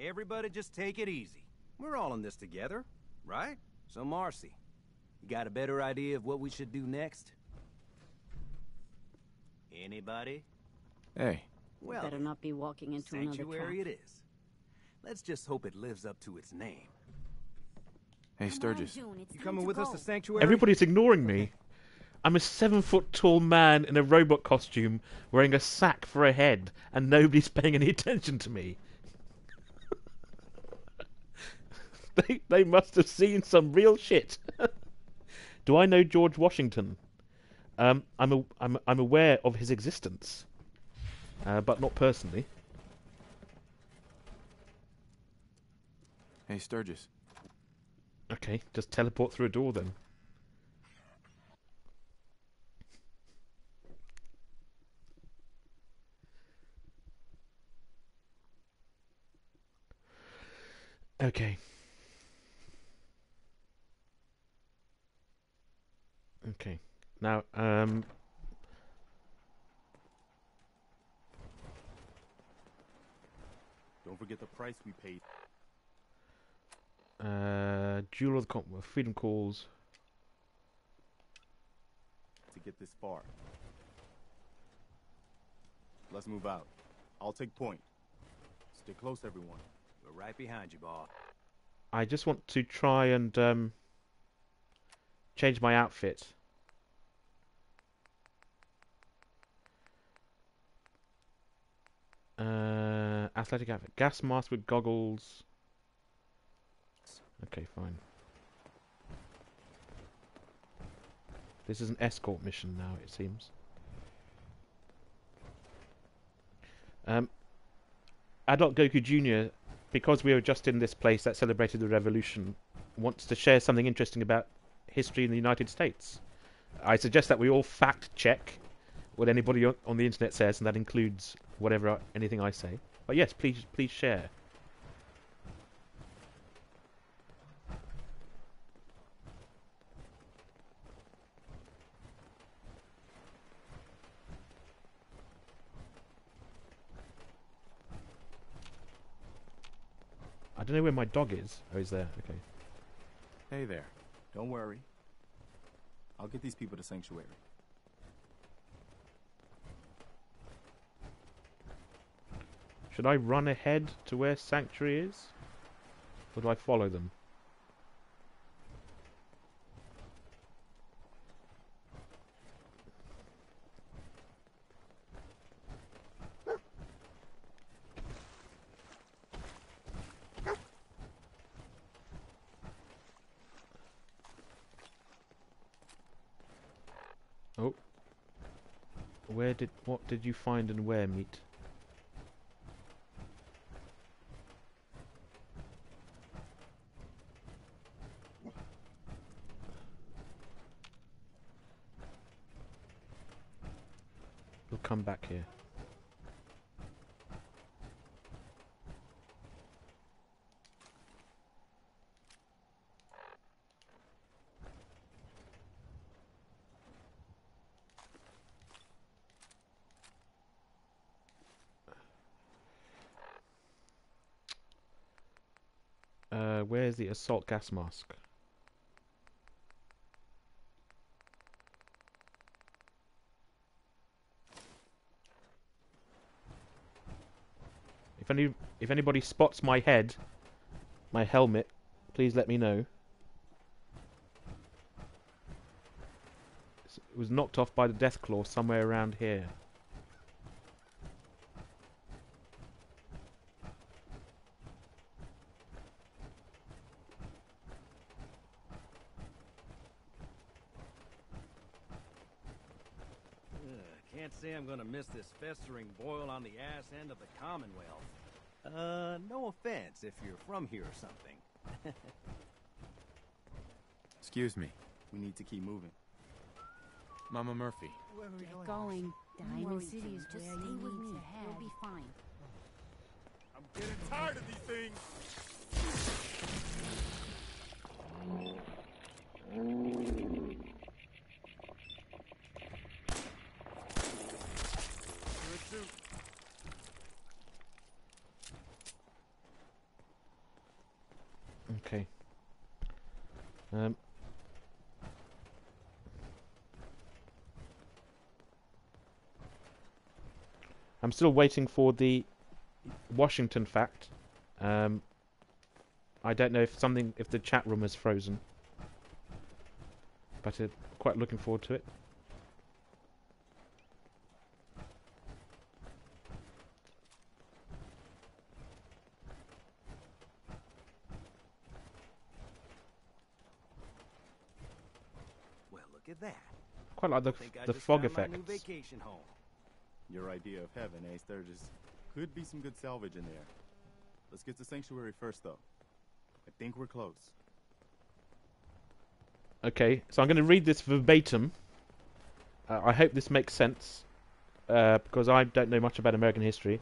Everybody just take it easy. We're all in this together, right? So Marcy, you got a better idea of what we should do next? Anybody? Hey. Well, better not be walking into another sanctuary trap. it is. Let's just hope it lives up to its name. Hey, Sturgis. You coming with us to Sanctuary? Everybody's ignoring me. I'm a 7-foot-tall man in a robot costume wearing a sack for a head, and nobody's paying any attention to me. They must have seen some real shit. Do I know George Washington? I'm aware of his existence, but not personally. Hey, Sturgis. Okay, just teleport through a door then. Okay. Okay. Now, Don't forget the price we paid. Jewel of the Freedom Calls. To get this far. Let's move out. I'll take point. Stay close, everyone. We're right behind you, boss. I just want to try and change my outfit. Athletic outfit. Gas mask with goggles. Okay, fine. This is an escort mission now, it seems. Adult Goku Jr., because we were just in this place that celebrated the revolution, wants to share something interesting about history in the United States. I suggest that we all fact check what anybody on the internet says, and that includes anything I say. But yes, please share. I don't know where my dog is. Oh, he's there. Okay. Hey there. Don't worry. I'll get these people to Sanctuary. Should I run ahead to where Sanctuary is? Or do I follow them? Oh. What did you find and where, meat? We'll come back here. Where's the assault gas mask? If anybody spots my head, my helmet, please let me know. It was knocked off by the Deathclaw somewhere around here. Can't say I'm gonna miss this festering boil on the ass end of the Commonwealth. No offense if you're from here or something. Excuse me. We need to keep moving. Mama Murphy. Get going. Diamond City is where you need to head. You'll be fine. I'm getting tired of these things. Okay. Um, I'm still waiting for the Washington fact. I don't know if the chat room is frozen, but quite looking forward to it. Well, look at that. Quite like I think I the just fog found my new effects. vacation home. Your idea of heaven, eh, Sturgis? Could be some good salvage in there. Let's get to Sanctuary first, though. I think we're close. Okay, so I'm going to read this verbatim. I hope this makes sense, because I don't know much about American history.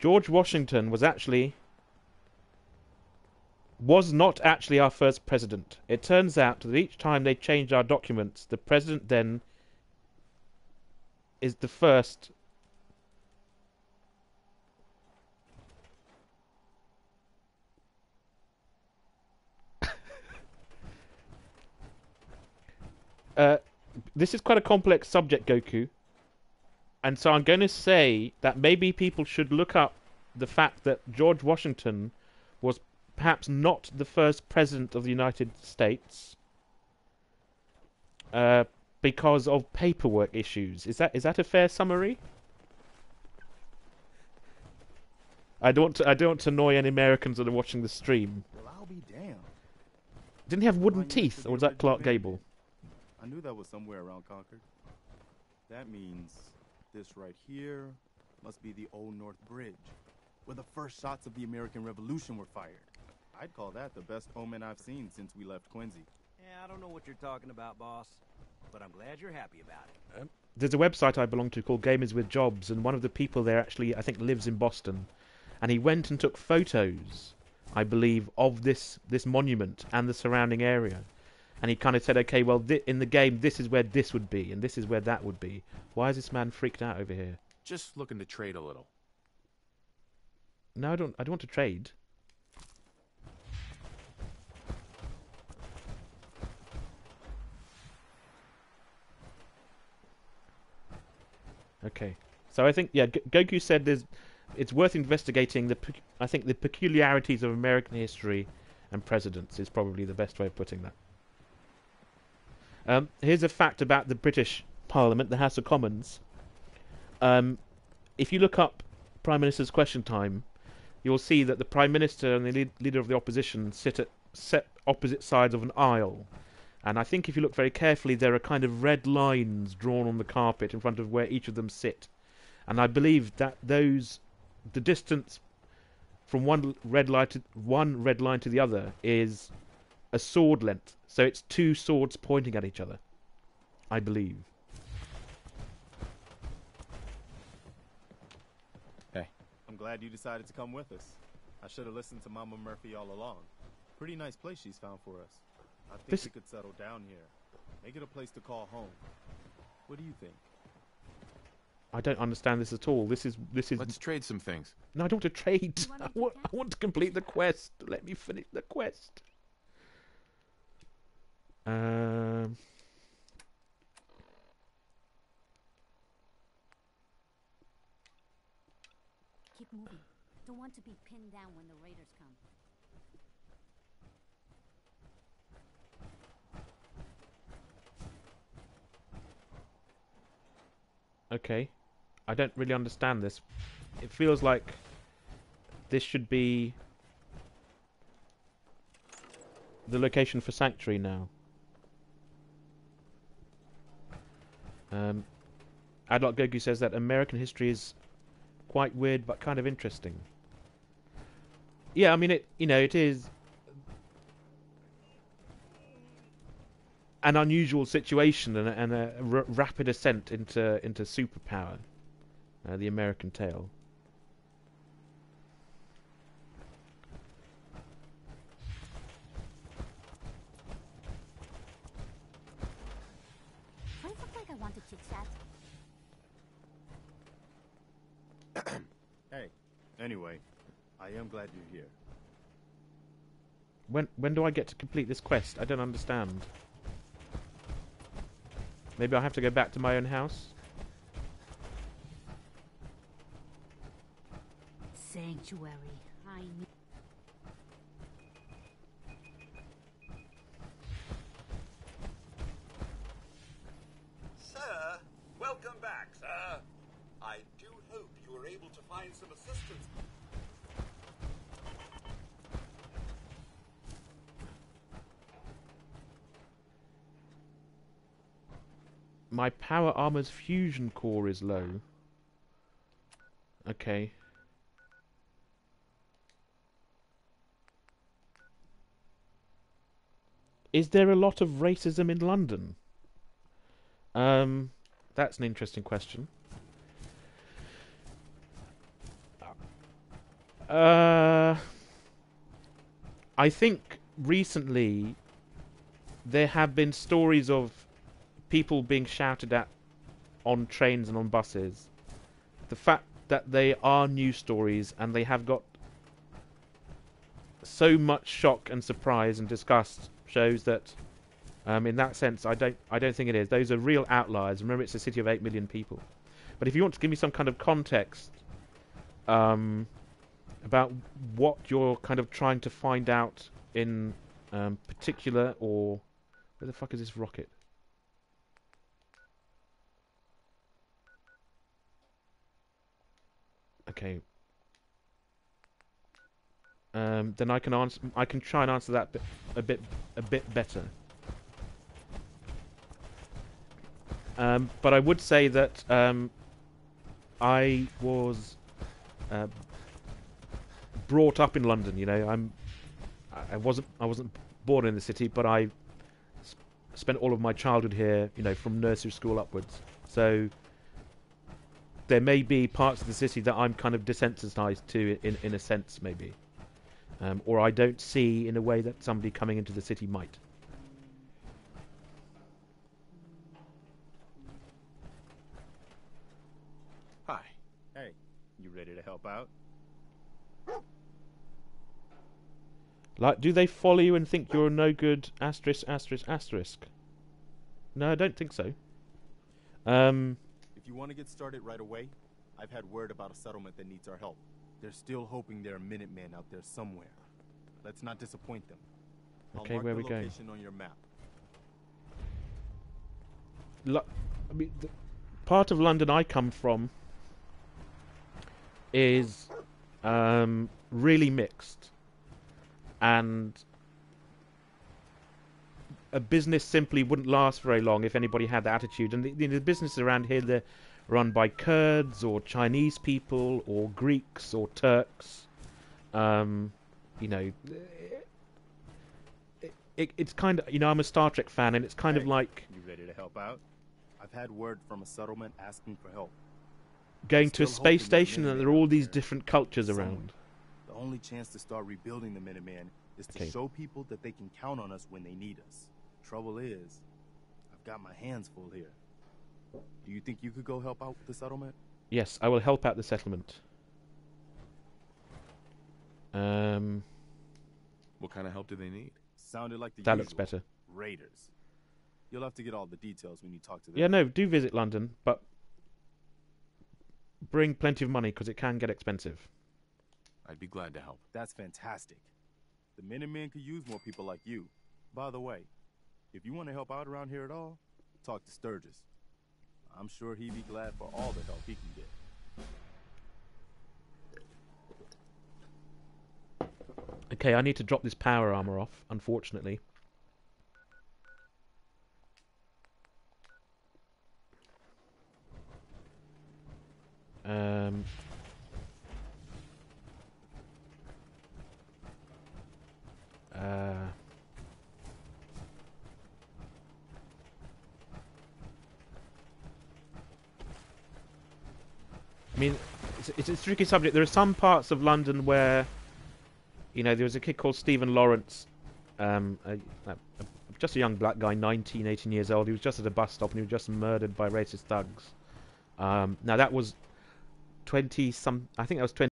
George Washington was not actually our first president. It turns out that each time they changed our documents, the president then is the first. This is quite a complex subject, Goku. And so I'm going to say that maybe people should look up the fact that George Washington was perhaps not the first president of the United States because of paperwork issues. Is that a fair summary? I don't want to annoy any Americans that are watching the stream. Well, I'll be damned. Didn't he have wooden Why you teeth, into or was the that Clark original Gable? I knew that was somewhere around Concord. That means this right here must be the Old North Bridge, where the first shots of the American Revolution were fired. I'd call that the best omen I've seen since we left Quincy. Yeah, I don't know what you're talking about, boss, but I'm glad you're happy about it. There's a website I belong to called Gamers with Jobs, and one of the people there actually, I think, lives in Boston, and he went and took photos, I believe, of this monument and the surrounding area. And he kind of said, okay, well, in the game, this is where this would be, and this is where that would be. Why is this man freaked out over here? Just looking to trade a little. No, I don't want to trade. Okay. So I think, yeah, Goku said it's worth investigating I think the peculiarities of American history and presidents is probably the best way of putting that. Here's a fact about the British Parliament, the House of Commons. If you look up Prime Minister's Question Time, you'll see that the Prime Minister and the Leader of the Opposition sit at opposite sides of an aisle. And I think if you look very carefully, there are kind of red lines drawn on the carpet in front of where each of them sit. And I believe that the distance from one red line to the other is a sword length. So it's two swords pointing at each other, I believe. Hey. I'm glad you decided to come with us. I should have listened to Mama Murphy all along. Pretty nice place she's found for us. I think we could settle down here. Make it a place to call home. What do you think? I don't understand this at all. This is. Let's trade some things. No, I don't want to trade. You want me I to want cancel? to complete the quest. Let me finish the quest. Keep moving. Don't want to be pinned down when the raiders come. Okay. I don't really understand this. It feels like this should be the location for Sanctuary now. Adlock Goku says that American history is quite weird but kind of interesting. Yeah, I mean it is an unusual situation and a rapid ascent into superpower. The American tale. Do I look like I want to chit chat? Hey, anyway, I am glad you're here. When do I get to complete this quest? I don't understand. Maybe I have to go back to my own house? Sanctuary. I need. Sir, welcome back, sir. I do hope you were able to find some assistance. My power armor's fusion core is low. Okay. Is there a lot of racism in London? That's an interesting question. I think recently there have been stories of people being shouted at on trains and on buses. The fact that they are news stories and they have got so much shock and surprise and disgust shows that, in that sense, I don't think it is. Those are real outliers. Remember, it's a city of 8 million people. But if you want to give me some kind of context about what you're kind of trying to find out in particular, or where the fuck is this rocket? Okay. Then I can answer. I can try and answer that a bit better. But I would say that I was brought up in London. You know, I wasn't born in the city, but I spent all of my childhood here. You know, from nursery school upwards. So there may be parts of the city that I'm kind of desensitized to, in a sense, maybe. Or I don't see in a way that somebody coming into the city might. Hi. Hey, you ready to help out? Like, do they follow you and think you're no good? Asterisk, asterisk, asterisk. No, I don't think so. If you want to get started right away, I've had word about a settlement that needs our help. They're still hoping there are Minutemen out there somewhere. Let's not disappoint them. Okay, I'll mark where the are we going? location on your map. I mean, the part of London I come from is really mixed, and a business simply wouldn't last very long if anybody had that attitude. And the businesses around here, they're run by Kurds or Chinese people or Greeks or Turks. You know, it's kind of, you know, I'm a Star Trek fan, and it's kind of like You ready to help out? I've had word from a settlement asking for help. going to a Still space hoping there are station and Minutemen there are all out these there different cultures somewhere. around. The only chance to start rebuilding the Minutemen is to Okay. show people that they can count on us when they need us. Trouble is, I've got my hands full here. Do you think you could go help out with the settlement? Yes, I will help out the settlement. What kind of help do they need? Sounded like the That usual. looks better. Raiders. You'll have to get all the details when you talk to them. Yeah, no, do visit London, but bring plenty of money because it can get expensive. I'd be glad to help. That's fantastic. The Minutemen could use more people like you. By the way, if you want to help out around here at all, talk to Sturgis. I'm sure he'd be glad for all the help he can get. Okay, I need to drop this power armor off, unfortunately. I mean, it's a tricky subject. There are some parts of London where, you know, there was a kid called Stephen Lawrence, just a young black guy, 19, 18 years old. He was just at a bus stop and he was just murdered by racist thugs. Now that was I think that was 20